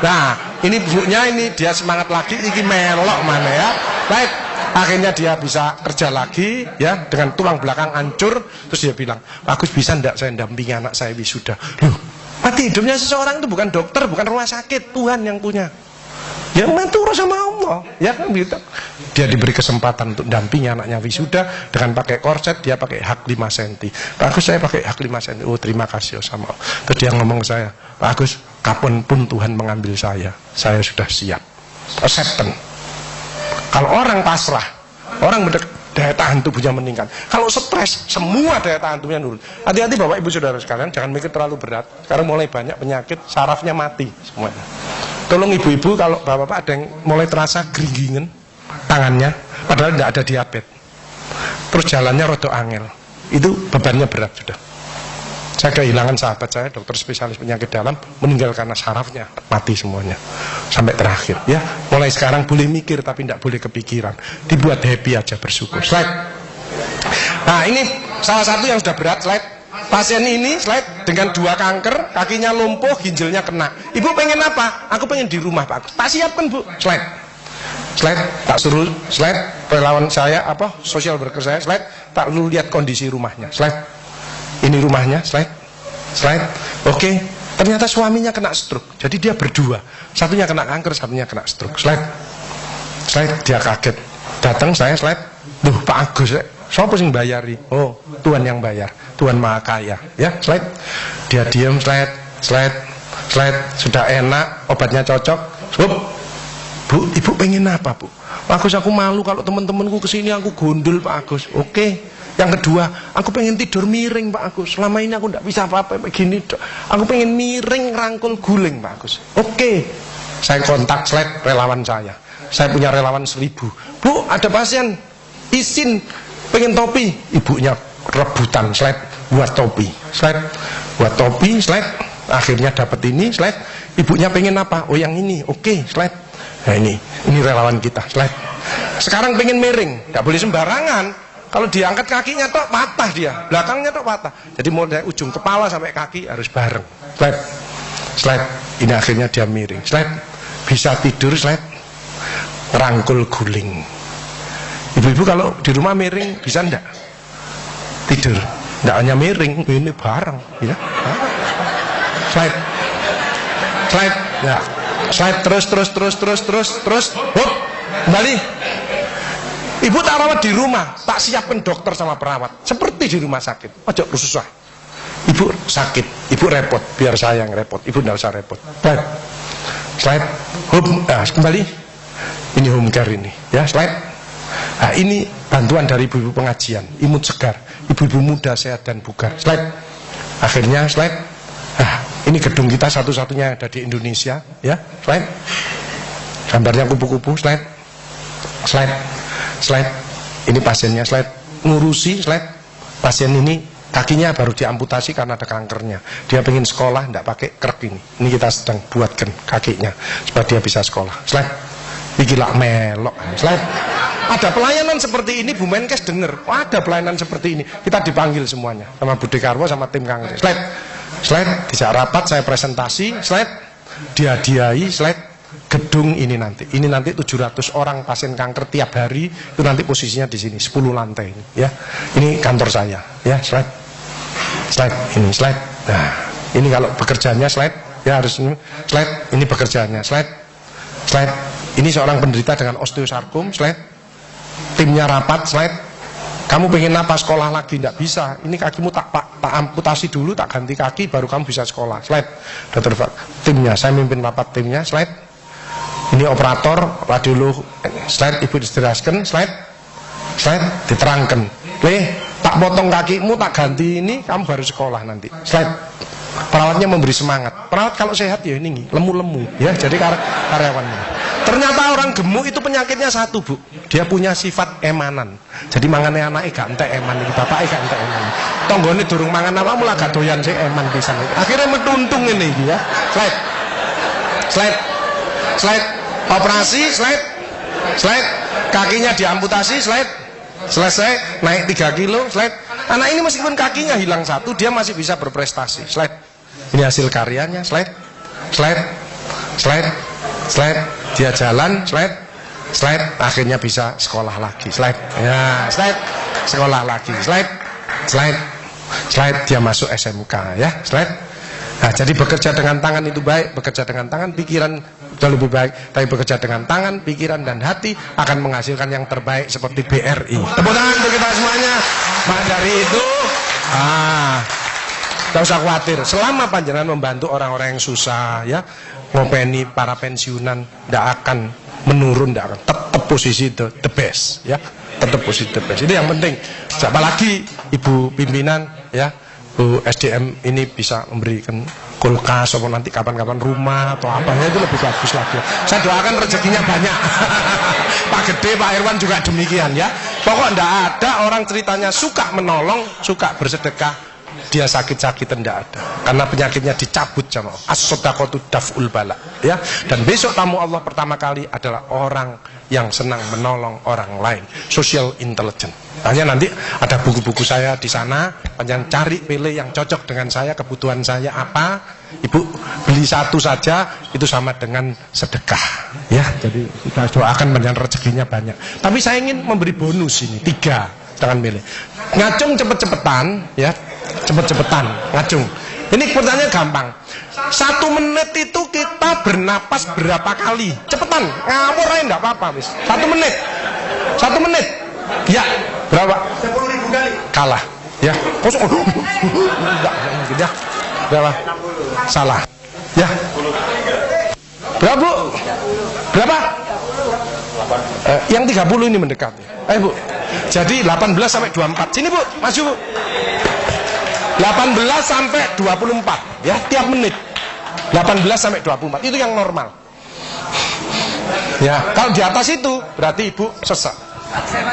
Nah, ini bukunya ini dia semangat lagi, ini melok mana ya. Baik. Akhirnya dia bisa kerja lagi ya dengan tulang belakang hancur. Terus dia bilang, "Bagus, bisa enggak saya dampingi anak saya wisuda?" Loh, mati hidupnya seseorang itu bukan dokter, bukan rumah sakit, Tuhan yang punya. Ya menurut sama Allah, ya kan gitu. Dia diberi kesempatan untuk dampingi anaknya wisuda dengan pakai korset, dia pakai hak 5 cm. Pak Agus, saya pakai hak 5 cm. Oh, terima kasih sama Allah. Terus dia ngomong ke saya, Pak Agus, kapanpun Tuhan mengambil saya sudah siap. Acceptance. Kalau orang pasrah, orang daya tahan tubuhnya meningkat. Kalau stres, semua daya tahan tubuhnya nurun. Hati-hati Bapak Ibu Saudara sekalian, jangan mikir terlalu berat. Sekarang mulai banyak penyakit, sarafnya mati semuanya. Tolong ibu-ibu kalau bapak-bapak ada yang mulai terasa geringingan tangannya, padahal tidak ada diabetes. Terus jalannya rodo angel. Itu bebannya berat sudah. Saya kehilangan sahabat saya, dokter spesialis penyakit dalam, meninggal karena sarafnya mati semuanya. Sampai terakhir ya. Mulai sekarang boleh mikir tapi tidak boleh kepikiran. Dibuat happy aja, bersyukur. Slide. Nah, ini salah satu yang sudah berat, slide. Pasien ini, slide, dengan 2 kanker, kakinya lumpuh, ginjalnya kena. Ibu pengen apa? Aku pengen di rumah Pak. Tak siapkan Bu. Slide. Tak suruh slide. Relawan saya social worker saya, slide. Tak lu lihat kondisi rumahnya. Slide. Ini rumahnya, slide. Oke. Ternyata suaminya kena stroke. Jadi dia berdua. Satunya kena kanker, satunya kena stroke. Slide. Dia kaget. Datang saya, slide. Duh Pak Agus, siapa sing bayari? Oh, Tuhan yang bayar. Tuhan Maha Kaya. Ya, slide. Dia diam, slide. Sudah enak, obatnya cocok. Bu, ibu pengen apa, Bu? Pak Agus, aku malu kalau teman-temanku kesini aku gondol, Pak Agus. Oke. Yang kedua, aku pengen tidur miring, Pak Agus. Selama ini aku tidak bisa apa-apa begini. Aku pengen miring, rangkul guling, Pak Agus. Oke. Saya kontak slide relawan saya. Saya punya relawan 1000. Bu, ada pasien izin pengen topi. Ibunya rebutan slide buat topi. Slide buat topi, slide. Akhirnya dapat ini, slide. Ibunya pengen apa? Oh, yang ini. Oke, slide. Nah ini relawan kita, slide. Sekarang pengen miring, nggak boleh sembarangan. Kalau diangkat kakinya tok patah dia, belakangnya tok patah. Jadi mau dari ujung kepala sampai kaki harus bareng. Slide, slide. Ini akhirnya dia miring, slide. Bisa tidur, slide. Rangkul guling. Ibu-ibu kalau di rumah miring bisa ndak? Tidur, ndak hanya miring, ini bareng, ya. Slide, slide, ya. Slide terus, hop, kembali. Ibu tak rawat di rumah, tak siapkan dokter sama perawat, seperti di rumah sakit. Ojo susah. Ibu sakit, ibu repot, biar saya yang repot. Ibu tidak usah repot. Slide, hop, nah, kembali. Ini home care ini, ya slide. Nah, ini bantuan dari ibu-ibu pengajian, imut segar, ibu-ibu muda sehat dan bugar. Slide. Akhirnya slide. Nah, ini gedung kita satu-satunya ada di Indonesia, ya. Slide. Gambarnya kupu-kupu, slide. Slide. Slide. Ini pasiennya, slide. Ngurusi, slide. Pasien ini kakinya baru diamputasi karena ada kankernya. Dia pengen sekolah, tidak pakai krek ini. Ini kita sedang buatkan kakinya supaya dia bisa sekolah. Slide. Iki lak melok. Slide. Ada pelayanan seperti ini, Bu Menkes denger. Oh, ada pelayanan seperti ini. Kita dipanggil semuanya sama Budi Karwo sama tim kanker. Slide. Slide, dijak rapat, saya presentasi, slide, dihadiahi, slide, gedung ini nanti 700 orang pasien kanker tiap hari, itu nanti posisinya di sini, 10 lantai ini, ya. Ini kantor saya, ya, slide, slide, ini slide. Nah, ini kalau bekerjanya slide, ya harus ini, slide, ini bekerjanya, slide, slide. Ini seorang penderita dengan osteosarkom, slide, timnya rapat, slide. Kamu pengen apa sekolah lagi? Tidak bisa. Ini kakimu tak amputasi dulu, tak ganti kaki, baru kamu bisa sekolah. Slide. Dokter timnya, saya mimpin rapat timnya. Slide. Ini operator, radiolog. Slide, ibu dijelaskan. Slide. Slide, diterangkan. Tak potong kakimu, tak ganti ini, kamu baru sekolah nanti. Slide. Perawatnya memberi semangat. Perawat kalau sehat ya ini lemu-lemu, ya. Jadi karyawannya. Ternyata orang gemuk itu penyakitnya satu, Bu. Dia punya sifat emanan. Jadi mangane anake gak entek eman iki, bapake gak entek eman. Tanggane durung mangan apa mulai gak doyan sik eman pisan. Akhirnya metuntung ngene iki ya. Slide. Slide. Slide. Operasi, slide. Slide. Kakinya diamputasi, slide. Selesai, naik 3 kilo, slide. Anak ini meskipun kakinya hilang satu, dia masih bisa berprestasi. Slide. Ini hasil karyanya, slide. Slide. Slide. Slide. Dia jalan, slide. Slide. Akhirnya bisa sekolah lagi, slide. Ya, slide. Sekolah lagi, slide. Slide. Slide. Dia masuk SMK, ya, slide. Nah, jadi bekerja dengan tangan itu baik, bekerja dengan tangan, pikiran jauh lebih baik. Tapi bekerja dengan tangan, pikiran dan hati akan menghasilkan yang terbaik seperti BRI. Tepuk tangan untuk kita semuanya. Maka dari itu, tidak usah khawatir. Selama panjenengan membantu orang-orang yang susah, ya, ngopeni para pensiunan, tidak akan menurun, tidak akan tetap posisi the best, ya, tetap posisi the best. Itu yang penting. Apalagi ibu pimpinan, ya, Bu SDM ini bisa memberikan kulkas atau nanti kapan-kapan rumah atau apanya, itu lebih bagus lagi. Saya doakan rezekinya banyak. Pak Gede, Pak Irwan juga demikian, ya. Pokok tidak ada orang ceritanya suka menolong, suka bersedekah, dia sakit-sakitan, tidak ada. Karena penyakitnya dicabut sama Allah. As-sodaqatu daf'ul bala, ya. Dan besok tamu Allah pertama kali adalah orang yang senang menolong orang lain, social intelligence. Hanya nanti ada buku-buku saya di sana, panjang cari pilih yang cocok dengan saya, kebutuhan saya apa, ibu beli satu saja itu sama dengan sedekah, ya. Jadi kita doakan panjang rezekinya banyak. Tapi saya ingin memberi bonus ini 3, jangan milih. Ngacung cepet-cepetan, ya, cepet-cepetan ngacung. Ini pertanyaannya gampang. 1 menit itu kita bernapas berapa kali? Cepetan, ngawur aja enggak apa-apa, wis. 1 menit. 1 menit. Ya, berapa? 10.000 kali. Kalah. Ya. Kosong. Enggak mungkin, ya. Berapa? Salah. Ya. Berapa, Bu? Berapa? Yang 30 ini mendekati. Bu. Jadi 18 sampai 24. Sini Bu, maju Bu. 18 sampai 24 ya, tiap menit. 18 sampai 24 itu yang normal. Ya, kalau di atas itu berarti Ibu sesak.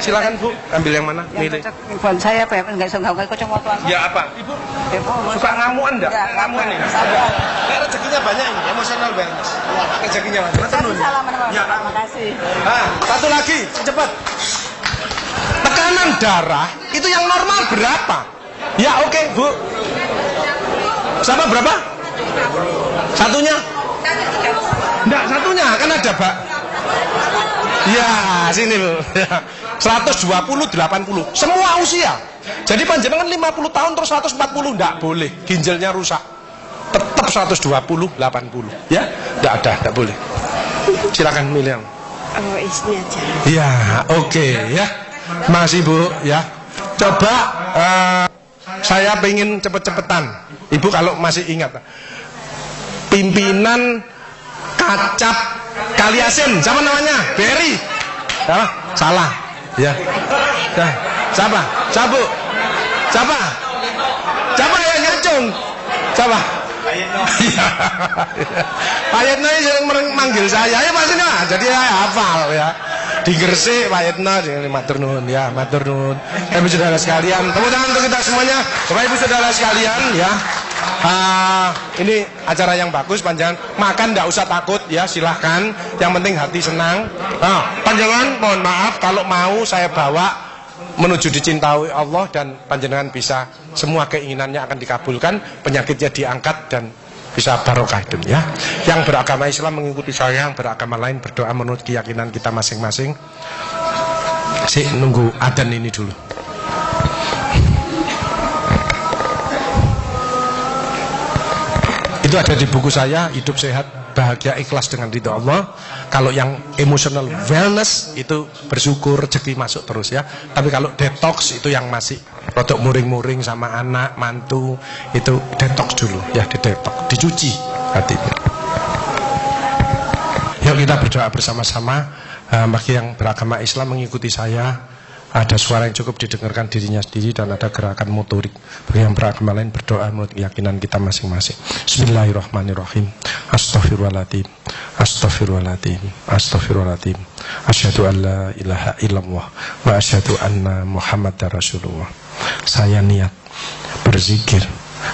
Silakan Bu, ambil yang mana? Milih. Buat saya apa ya? Enggak bisa enggak kacamata. Ya apa? Ibu suka ngamuan enggak? Ngamuan ini. Kayak rezekinya banyak ini, emotional awareness. Rezekinya banyak. Ya, terima kasih. Satu lagi, cepat. Tekanan darah itu yang normal berapa? Ya oke, Bu. Sama berapa? Satunya? Enggak, satunya kan ada, Pak. Ya, sini Bu. 120 80. Semua usia. Jadi panjenengan 50 tahun terus 140 enggak boleh. Ginjalnya rusak. Tetap 120 80. Ya, enggak boleh. Silakan milih yang. Oh, ini aja. Ya, oke ya. Masih Bu ya. Coba saya pengen cepet-cepetan. Ibu kalau masih ingat. Pimpinan Kacap Kaliasin, siapa namanya? Berry. Ya, salah. Ya. Dah. Siapa? Siapa? Siapa? Siapa yang ngacung? Siapa? Pak Yetno yang manggil saya ya Mas Ina. Jadi saya hafal ya. Di Gresik Pak Yetno dengan matur nuwun ya, matur nuwun. Ibu saudara sekalian, tepuk tangan untuk kita semuanya. Bapak Ibu saudara sekalian ya. Ini acara yang bagus, panjangan makan tidak usah takut ya, silahkan. Yang penting hati senang. Panjangan mohon maaf kalau mau saya bawa menuju dicintai Allah dan panjenengan bisa semua keinginannya akan dikabulkan, penyakitnya diangkat dan bisa barokah hidup ya. Yang beragama Islam mengikuti saya, yang beragama lain berdoa menurut keyakinan kita masing-masing. Nunggu adzan ini dulu. Itu ada di buku saya, Hidup Sehat Bahagia Ikhlas dengan Ridho Allah. Kalau yang emotional wellness itu bersyukur rezeki masuk terus ya. Tapi kalau detox itu yang masih rodok muring-muring sama anak, mantu, itu detox dulu ya, detox, dicuci hatinya. Yuk kita berdoa bersama-sama. Bagi yang beragama Islam mengikuti saya, ada suara yang cukup didengarkan dirinya sendiri dan ada gerakan motorik. Bagi yang beragama lain berdoa menurut keyakinan kita masing-masing. Bismillahirrahmanirrahim. Astaghfirullahaladzim. Astaghfirullahaladzim. Astaghfirullahaladzim. Asyhadu an la ilaha illallah wa asyhadu anna Muhammadar Rasulullah. Saya niat berzikir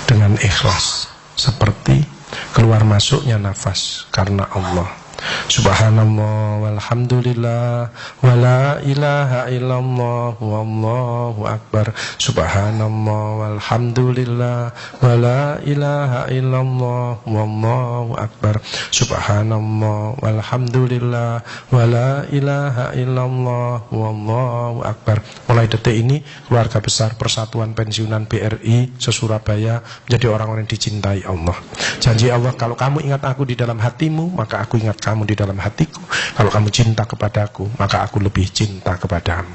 dengan ikhlas seperti keluar masuknya nafas karena Allah. Subhanallah walhamdulillah wala ilaha illallah wallahu akbar. Subhanallah walhamdulillah wala ilaha illallah wallahu akbar. Subhanallah walhamdulillah wala ilaha illallah wallahu akbar. Mulai detik ini keluarga besar Persatuan Pensiunan BRI se-Surabaya menjadi orang-orang yang dicintai Allah. Janji Allah, kalau kamu ingat aku di dalam hatimu, maka aku ingat kamu di dalam hatiku. Kalau kamu cinta kepadaku, maka aku lebih cinta kepadamu.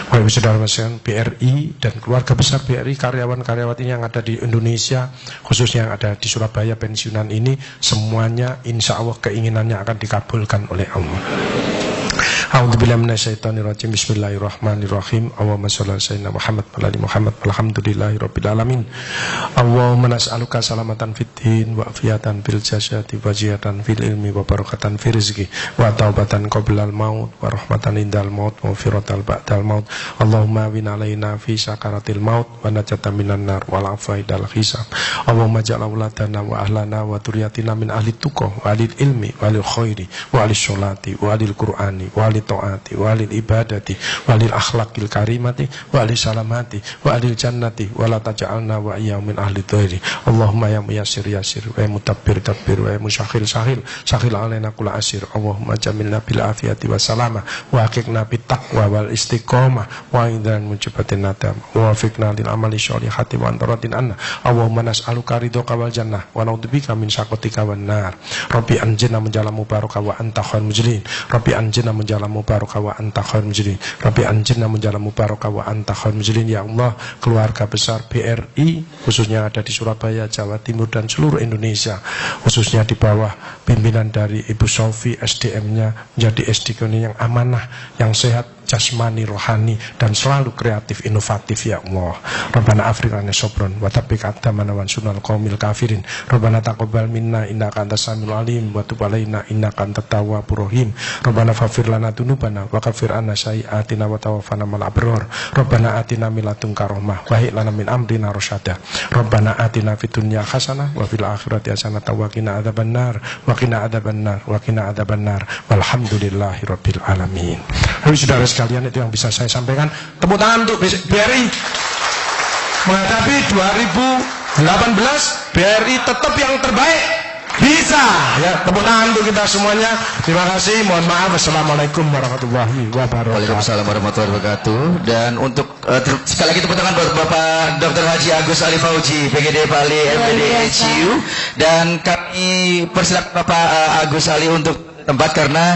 Bapak Ibu Saudara sekalian, BRI dan keluarga besar BRI, karyawan-karyawati yang ada di Indonesia, khususnya yang ada di Surabaya pensiunan ini, semuanya insya Allah keinginannya akan dikabulkan oleh Allah. A'udzubillahi minasyaitonirrajim. Bismillahirrahmanirrahim. Allahumma shalli ala sayyidina Muhammad wa ali Muhammad. Alhamdulillahirabbil alamin. Allahumma nas'aluka salamatan fid din wa afiyatan fil jasadi wa jihatan fil ilmi wa barakatan fil rizqi wa taubatan qablal maut wa rahmatan indal maut wa firatan ba'dal maut. Allahumma win alaina fi sakaratil maut wa najatan minan nar wal afaidal hisab. Allahumma ja'al auladana wa ahlana wa dzurriyyatina min ahli tuqah wa ahli ilmi wa ahli khairi wa ahli sholati wa ahli qur'ani wa ahli taati wa alil ibadati wa alil akhlaqil karimati wa alil salamati wa alil jannati wa la taj'alna wa iyyahu min ahli dhairi. Allahumma ya muyassir yasir wa ya mutabbir tabbir wa ya musyakhir sahil sahil alaina kulla asir. Allahumma jamilna bil afiyati wa salama wa haqiqna bit taqwa wal istiqamah wa idan mujibatin nadam wa wafiqna lil amali sholihati wa antaratin anna. Allahumma nas'aluka ridhoka wal jannah wa na'udzubika min sakhatika wan nar. Rabbi anjina menjala mubaraka wa anta khairul mujlin. Rabbi anjina menjala mubaraka wa anta khairul mujrim. Rabbi anjirna munjala mubaraka wa anta khairul mujrim. Ya Allah, keluarga besar BRI khususnya ada di Surabaya, Jawa Timur dan seluruh Indonesia, khususnya di bawah pimpinan dari Ibu Sofi, SDM-nya menjadi SDM yang amanah, yang sehat jasmani, rohani dan selalu kreatif, inovatif. Ya Allah, Rabbana afriqana sobron wa tabbik adamana wan sunal qaumil kafirin. Rabbana taqabbal minna innaka antas samiul alim wa tub alaina innaka antat tawwabur rahim. Rabbana faghfir lana dzunubana wa kaffir anna sayyi'atina wa tawaffana ma'al abrar. Rabbana atina min ladunka rahmah wa hib lana min amrina rasyada. Rabbana atina fid dunya hasanah wa fil akhirati hasanah wa qina adzabannar wa qina adzabannar wa qina adzabannar. Walhamdulillahirabbil alamin. Saudara sekalian, itu yang bisa saya sampaikan. Tepuk tangan untuk BRI menghadapi 2018. BRI tetap yang terbaik, bisa ya. Tepuk tangan untuk kita semuanya. Terima kasih, mohon maaf. Assalamualaikum warahmatullahi wabarakatuh. Waalaikumsalam warahmatullahi wabarakatuh. Dan untuk sekali lagi tepuk tangan buat Bapak Dr. Haji Agus Ali Fauji, PGD Bali MPD HU. Dan kami persilakan Bapak Agus Ali untuk tempat karena